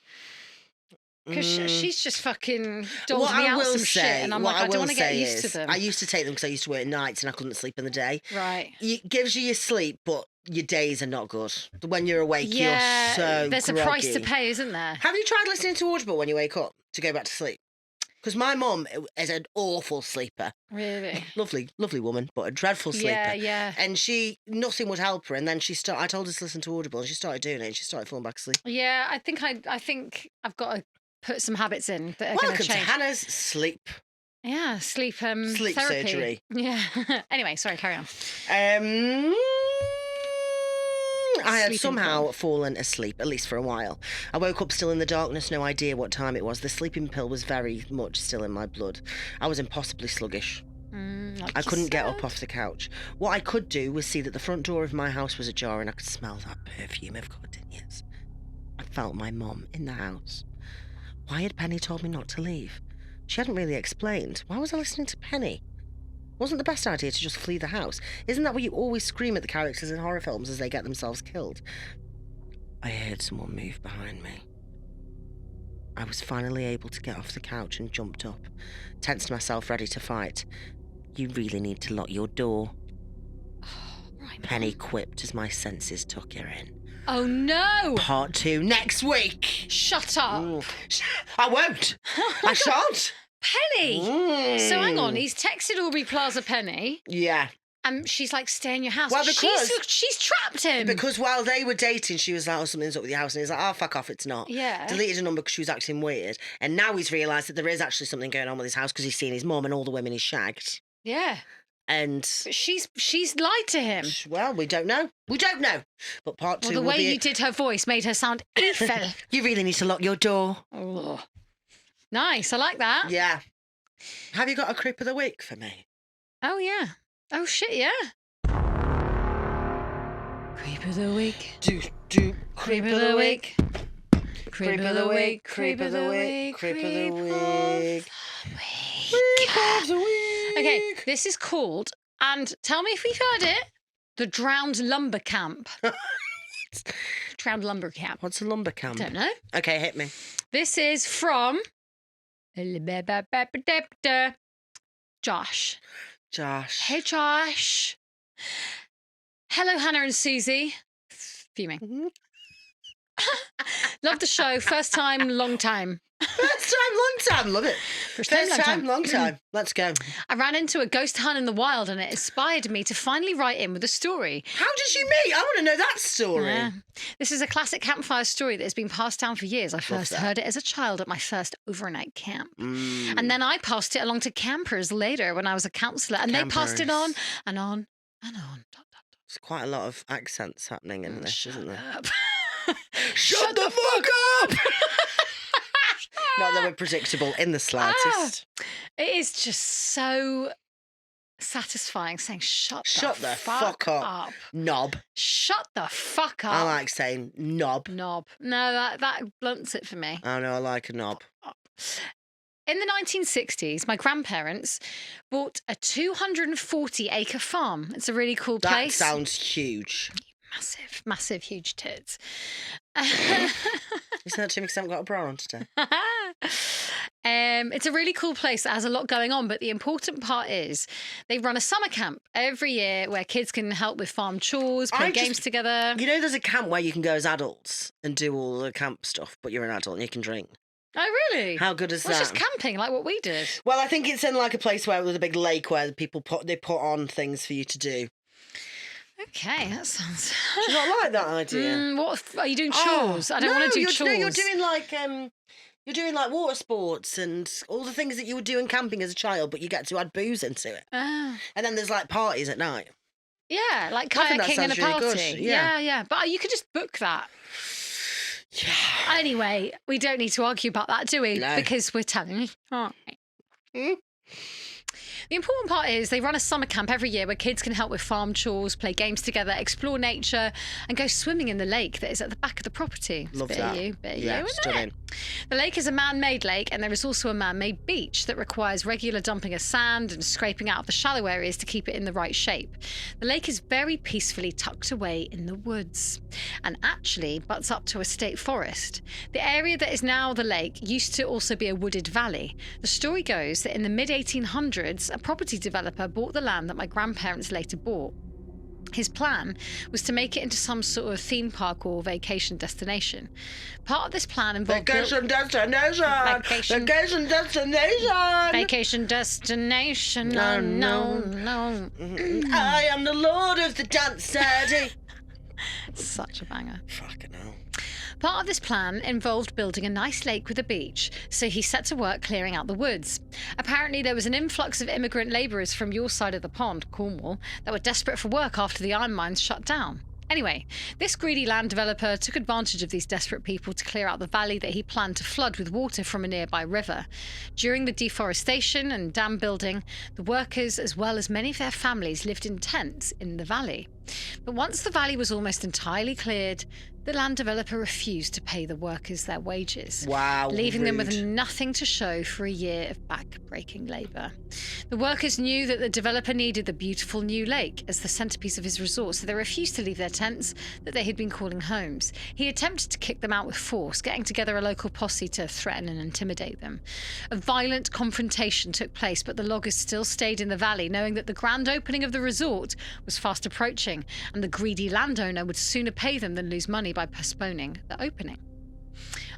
Because she's just fucking doled me out some shit, and I'm like, I don't want to get used to them. I used to take them because I used to work nights and I couldn't sleep in the day. Right. It gives you your sleep, but your days are not good. When you're awake, you're so there's groggy. a price to pay, isn't there? Have you tried listening to Audible when you wake up to go back to sleep? Because my mum is an awful sleeper. Really? Lovely woman, but a dreadful sleeper. Yeah. And nothing would help her. And then I told her to listen to Audible, and she started doing it, and she started falling back asleep. Yeah, I think I've got to put some habits in that are going to change. Welcome to Hannah's sleep. Yeah, sleep sleep therapy. Surgery. Yeah. Anyway, sorry, carry on. I had sleeping somehow pill. fallen asleep, at least for a while. I woke up still in the darkness, no idea what time it was. The sleeping pill was very much still in my blood. I was impossibly sluggish. Like I you couldn't get up said. off the couch. What I could do was see that the front door of my house was ajar and I could smell that perfume of gardenias. I felt my mum in the house. Why had Penny told me not to leave? She hadn't really explained. Why was I listening to Penny? Wasn't the best idea to just flee the house? Isn't that what you always scream at the characters in horror films as they get themselves killed? I heard someone move behind me. I was finally able to get off the couch and jumped up, tensed myself ready to fight. You really need to lock your door, Right, Penny quipped as my senses took her in. Oh no! Part 2 next week! Shut up! I won't! I shan't! Penny! So hang on, he's texted Aubrey Plaza Penny, Yeah. and she's like, stay in your house. Well, because- she's trapped him. Because while they were dating, she was like, oh, something's up with your house. And he's like, oh, fuck off, it's not. Yeah. Deleted a number because she was acting weird. And now he's realised that there is actually something going on with his house because he's seen his mum and all the women he's shagged. Yeah. And, But she's lied to him. well, we don't know. We don't know. But part 2 Well, the will way be... you did her voice made her sound evil. You really need to lock your door. Oh. Nice, I like that. Yeah. Have you got a creep of the week for me? Oh, yeah. Oh, shit, yeah. Creep of the week. Creep of the week. Creep of the week. Creep of the week. Creep of the week. week. Creep of the week. Okay, this is called, and tell me if you've heard it, the Drowned Lumber Camp. Drowned Lumber Camp. What's a lumber camp? Don't know. Okay, hit me. This is from Josh. Josh. Hey, Josh. Hello, Hannah and Susie. Fuming. Love the show. First time, long time. First time, long time. Love it. First First time, long time. Let's go. I ran into a ghost hunt in the wild and it inspired me to finally write in with a story. How did you meet? I want to know that story. Yeah. This is a classic campfire story that has been passed down for years. I first that. heard it as a child at my first overnight camp. Mm. And then I passed it along to campers later when I was a counsellor. And they passed it on and on and on. There's quite a lot of accents happening in this, isn't there? Up. Shut the fuck up! Not that we're predictable in the slightest. It is just so satisfying saying shut the fuck up. Knob. Shut the fuck up. I like saying knob. Knob. No, that blunts it for me. Oh no, I like a knob. In the 1960s, my grandparents bought a 240-acre farm. It's a really cool That place. sounds huge. Massive, huge tits. Isn't that too because I haven't got a bra on today? It's a really cool place that has a lot going on, but the important part is they run a summer camp every year where kids can help with farm chores, play games together. You know, there's a camp where you can go as adults and do all the camp stuff, but you're an adult and you can drink. Oh, really? How good is Well, that? it's just camping, like what we did. Well, I think it's in like a place where there's a big lake where people put on things for you to do. Okay, that sounds. Do you not like that idea? What are you doing? Chores? I don't want to do chores. No, you're doing like water sports and all the things that you would do in camping as a child, but you get to add booze into it. Oh. And then there's like parties at night. Yeah, like I think that kayaking and a sounds really party. good, yeah. Yeah. But you could just book that. Yeah. Anyway, we don't need to argue about that, do we? No. Because we're telling you. All right. Mm. The important part is they run a summer camp every year where kids can help with farm chores, play games together, explore nature, and go swimming in the lake that is at the back of the property. Love bit that. Of you, bit of Yeah, you, isn't stunning. it? The lake is a man-made lake, and there is also a man-made beach that requires regular dumping of sand and scraping out of the shallow areas to keep it in the right shape. The lake is very peacefully tucked away in the woods and actually butts up to a state forest. The area that is now the lake used to also be a wooded valley. The story goes that in the mid-1800s, a property developer bought the land that my grandparents later bought. His plan was to make it into some sort of theme park or vacation destination. Part of this plan involved Vacation destination. Vacation- Vacation destination. vacation destination. No, no. I am the Lord of the Dance Daddy. Such a banger. Fucking hell. Part of this plan involved building a nice lake with a beach, so he set to work clearing out the woods. Apparently, there was an influx of immigrant labourers from your side of the pond, Cornwall, that were desperate for work after the iron mines shut down. Anyway, this greedy land developer took advantage of these desperate people to clear out the valley that he planned to flood with water from a nearby river. During the deforestation and dam building, the workers, as well as many of their families, lived in tents in the valley. But once the valley was almost entirely cleared, the land developer refused to pay the workers their wages, Wow, leaving them with rude. nothing to show for a year of back-breaking labour. The workers knew that the developer needed the beautiful new lake as the centrepiece of his resort, so they refused to leave their tents that they had been calling homes. He attempted to kick them out with force, getting together a local posse to threaten and intimidate them. A violent confrontation took place, but the loggers still stayed in the valley, knowing that the grand opening of the resort was fast approaching, and the greedy landowner would sooner pay them than lose money by postponing the opening.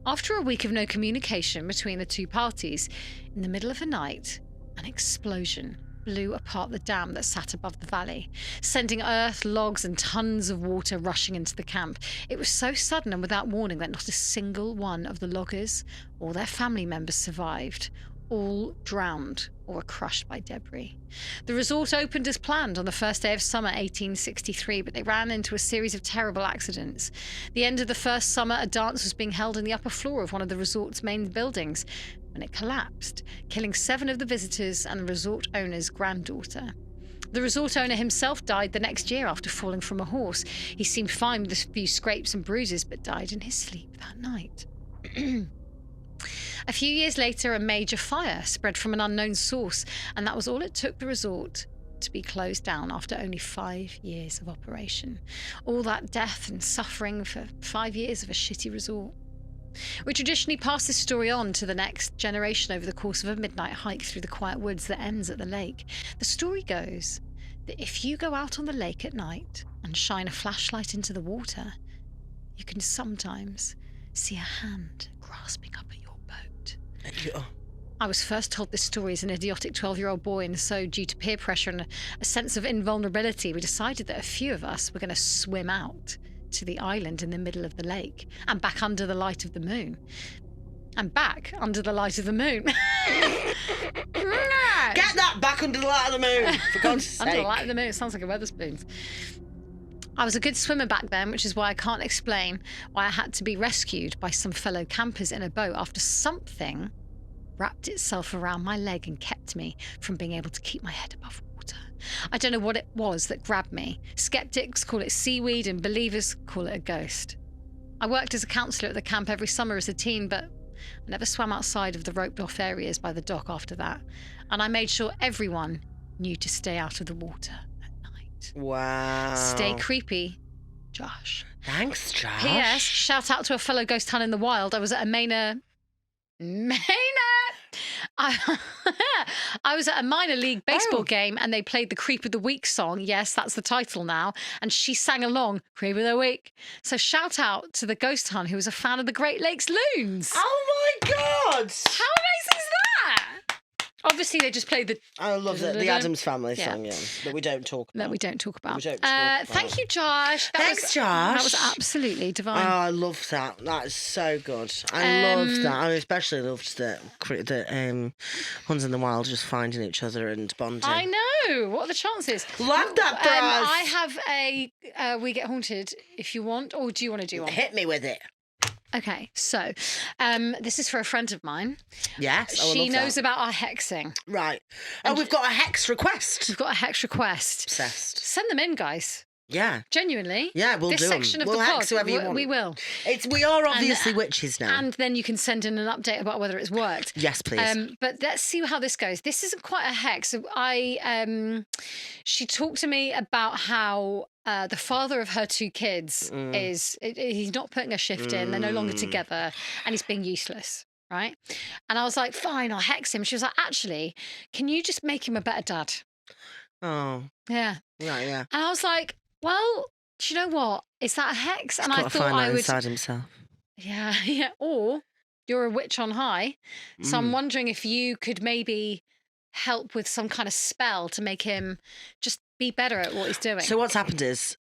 After a week of no communication between the two parties, in the middle of the night, an explosion blew apart the dam that sat above the valley, sending earth, logs, and tons of water rushing into the camp. It was so sudden and without warning that not a single one of the loggers or their family members survived. All drowned or were crushed by debris. The resort opened as planned on the first day of summer 1863, but they ran into a series of terrible accidents. The end of the first summer, a dance was being held in the upper floor of one of the resort's main buildings when it collapsed, killing 7 of the visitors and the resort owner's granddaughter. The resort owner himself died the next year after falling from a horse. He seemed fine with a few scrapes and bruises, but died in his sleep that night. A few years later, a major fire spread from an unknown source, and that was all it took the resort to be closed down after only 5 years of operation. All that death and suffering for 5 years of a shitty resort. We traditionally pass this story on to the next generation over the course of a midnight hike through the quiet woods that ends at the lake. The story goes that if you go out on the lake at night and shine a flashlight into the water, you can sometimes see a hand grasping up at your boat. I was first told this story as an idiotic 12-year-old boy, and so due to peer pressure and a sense of invulnerability, we decided that a few of us were going to swim out to the island in the middle of the lake and back under the light of the moon. And back under the light of the moon. Get that back under the light of the moon, for God's sake. Under the light of the moon, it sounds like a Wetherspoons. I was a good swimmer back then, which is why I can't explain why I had to be rescued by some fellow campers in a boat after something wrapped itself around my leg and kept me from being able to keep my head above water. I don't know what it was that grabbed me. Skeptics call it seaweed and believers call it a ghost. I worked as a counsellor at the camp every summer as a teen, but I never swam outside of the roped-off areas by the dock after that. And I made sure everyone knew to stay out of the water at night. Wow. Stay creepy, Josh. Thanks, Josh. P.S. Shout out to a fellow ghost hunt in the wild. I was at a I was at a minor league baseball game and they played the Creep of the Week song. Yes, that's the title now. And she sang along, Creep of the Week. So shout out to the ghost hunt who was a fan of the Great Lakes Loons. Oh my God! How amazing is that? Obviously, they just played the... I love the Addams Family song, yeah, that we don't talk about. That we don't talk about. We don't talk about. Thank you, Josh. Thanks, Josh. That was absolutely divine. Oh, I love that. That is so good. I loved that. I especially loved the Huns in the Wild just finding each other and bonding. I know. What are the chances? Love that for us. I have a We Get Haunted if you want, or do you want to do one? Hit me with it. Okay, so this is for a friend of mine. Yes, she knows about our hexing. Right. Oh, we've got a hex request. We've got a hex request. Obsessed. Send them in, guys. Yeah. Genuinely. Yeah, we'll this do them. section of We'll the pod, hex whoever you want. we will. We are obviously witches now. And then you can send in an update about whether it's worked. Yes, please. But let's see how this goes. This isn't quite a hex. She talked to me about how the father of her 2 kids he's not putting a shift in. They're no longer together, and he's being useless. Right. And I was like, fine, I'll hex him. She was like, actually, can you just make him a better dad? Oh. Yeah. Right, yeah. And I was like, well, do you know what? Is that a hex? And I thought I would. Inside himself. Yeah, yeah. Or you're a witch on high. So I'm wondering if you could maybe help with some kind of spell to make him just be better at what he's doing. So what's happened is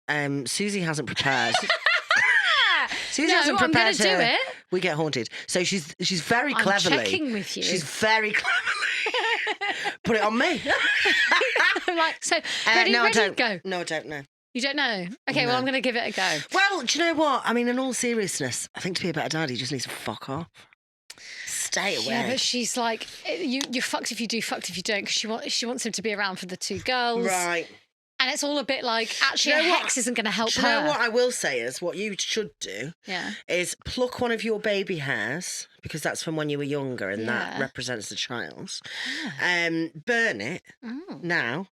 Susie hasn't prepared. Susie hasn't I'm prepared gonna do it. We Get Haunted. So she's very cleverly. I'm checking with you. She's very cleverly put it on me. I'm like, so ready, no, ready, I don't. go. No, I don't know. You don't know? Okay, well, I'm going to give it a go. Well, do you know what? I mean, in all seriousness, I think to be a better dad, he just needs to fuck off. Stay away. Yeah, but she's like, you're fucked if you do, fucked if you don't, because she wants him to be around for the 2 girls. Right. And it's all a bit like, actually, a hex isn't going to help her. Do you know what I will say is, what you should do Yeah. is pluck one of your baby hairs, because that's from when you were younger and that represents the child's. Burn it now.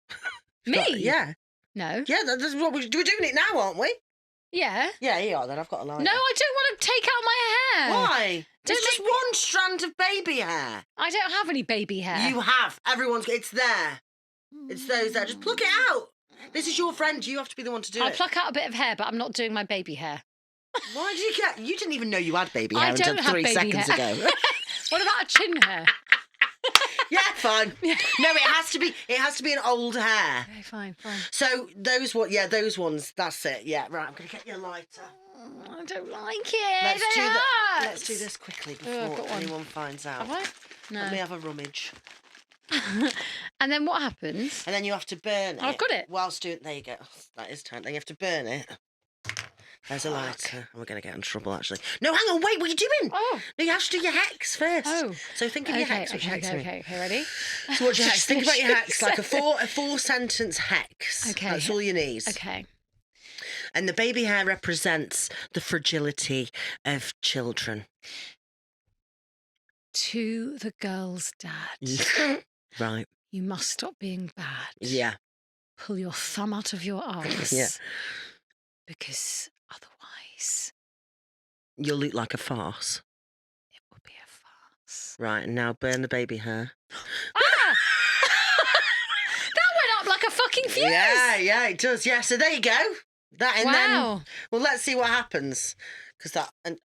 Me? Yeah. No. Yeah, that's what we're doing it now, aren't we? Yeah. Yeah, you are then. I've got a lighter. No, I don't want to take out my hair. Why? Don't There's just one strand of baby hair. I don't have any baby hair. You have. It's there. It's those there. Just pluck it out. This is your friend. You have to be the one to do I'll it. pluck out a bit of hair, but I'm not doing my baby hair. Why did you get... You didn't even know you had baby hair I until don't have 3 baby seconds hair. ago. What about a chin hair? Yeah, fine. No, it has to be an old hair. Okay, fine. So those ones, that's it. Yeah, right. I'm going to get you a lighter. I don't like it. Let's do this quickly before anyone finds out. Have I? No. Let me have a rummage. And then what happens? And then you have to burn it. I've got it. Whilst doing... There you go. That is tight. Then you have to burn it. There's a lighter. We're going to get in trouble, actually. No, hang on. Wait, what are you doing? Oh. No, you have to do your hex first. Oh. So think of your hex. Okay, ready? So what, just think about your hex, like a 4-sentence hex. Okay. That's all you need. Okay. And the baby hair represents the fragility of children. To the girl's dad. Right. You must stop being bad. Yeah. Pull your thumb out of your arse. Yeah. Because otherwise... You'll look like a farce. It will be a farce. Right, and now burn the baby hair. Ah! That went up like a fucking fuse. Yeah, it does. Yeah, so there you go. That and Wow. then... Well, let's see what happens. Because that... And,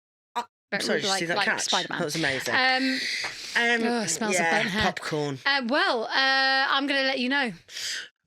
I'm sorry, did you see that catch? Spider-Man. That was amazing. It smells of burnt hair. Popcorn. I'm going to let you know.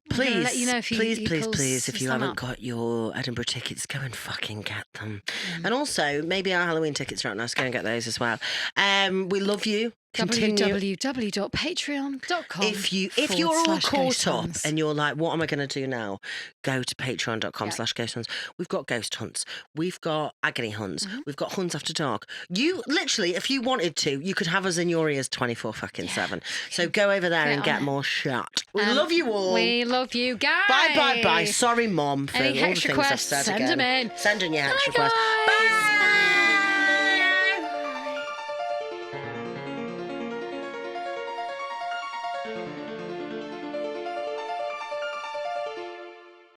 Please, let you know if he please, if you haven't up. got your Edinburgh tickets, go and fucking get them. And also, maybe our Halloween tickets are out now, so go and get those as well. We love you. Continue. www.patreon.com. If you're all caught up and you're like, what am I going to do now? Go to patreon.com/Ghost Hunts. We've got Ghost Hunts. We've got Agony Hunts. We've got Huns After Dark. You literally, if you wanted to, you could have us in your ears 24/7. So go over there and get more shot. We love you all. We love you guys. Bye. Sorry, Mom, for Any all hex the things I've requests, said send again. them in. Send in your hex Bye, requests. guys. Bye.